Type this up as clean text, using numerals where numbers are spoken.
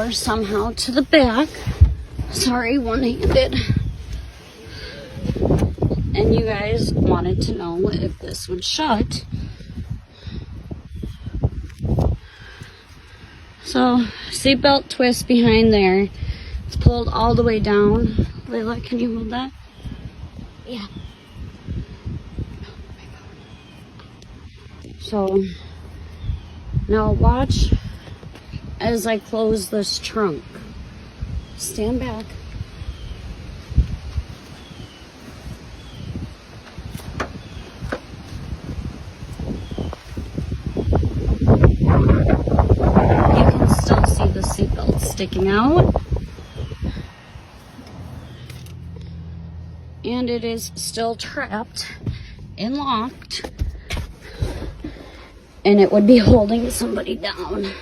door somehow to the back. Sorry, one-handed. And you guys wanted to know if this would shut. So, seatbelt twist behind there. It's pulled all the way down. Layla, can you hold that? Yeah. So, now watch as I close this trunk. Stand back. You can still see the seatbelt sticking out. And it is still trapped and locked. And it would be holding somebody down.